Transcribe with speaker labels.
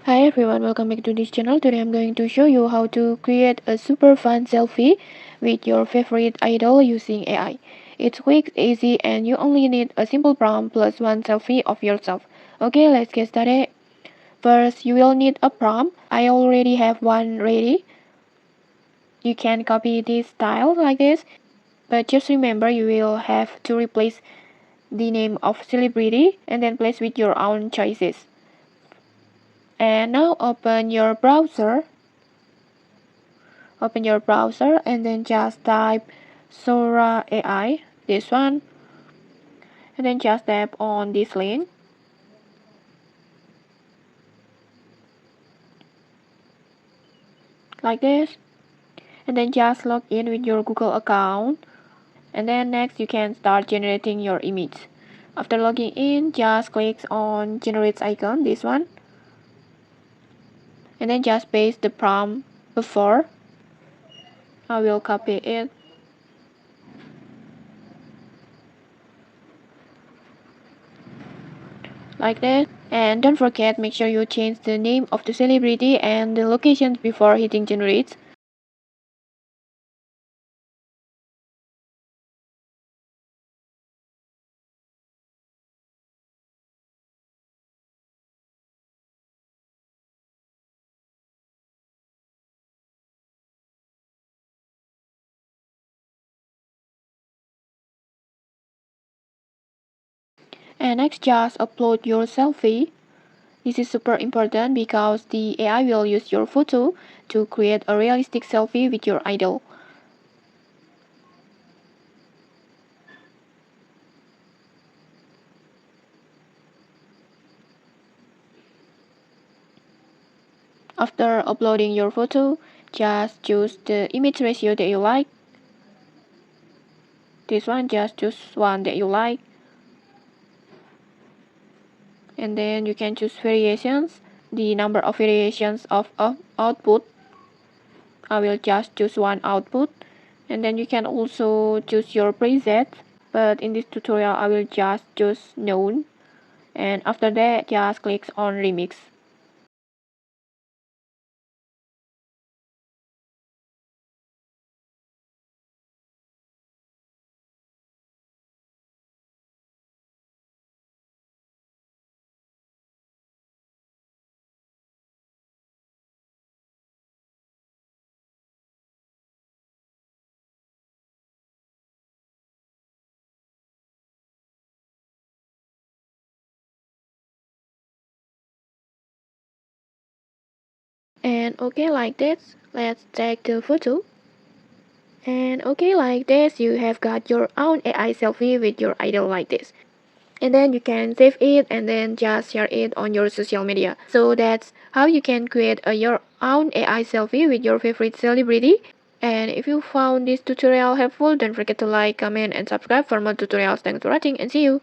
Speaker 1: Hi everyone, welcome back to this channel. Today I'm going to show you how to create a super fun selfie with your favorite idol using AI. It's quick, easy, and you only need a simple prompt plus one selfie of yourself. Okay, let's get started. First, you will need a prompt. I already have one ready. You can copy this style like this, but just remember you will have to replace the name of celebrity and then place with your own choices. And now open your browser and then just type Sora AI, this one, and then just tap on this link like this, and then just log in with your Google account, and then next you can start generating your image. After logging in, just click on generate icon, this one, and then just paste the prompt before. I will copy it like this. And don't forget, make sure you change the name of the celebrity and the location before hitting generate. And next, just upload your selfie. This is super important because the AI will use your photo to create a realistic selfie with your idol. After uploading your photo, just choose the image ratio that you like. This one, just choose one that you like. And then you can choose variations, the number of variations of output. I will just choose one output. And then you can also choose your preset. But in this tutorial, I will just choose none. And after that, just click on remix. And okay, like this, let's take the photo. And okay, like this, you have got your own AI selfie with your idol like this. And then you can save it and then just share it on your social media. So that's how you can create your own AI selfie with your favorite celebrity. And if you found this tutorial helpful, don't forget to like, comment, and subscribe for more tutorials. Thanks for watching and see you.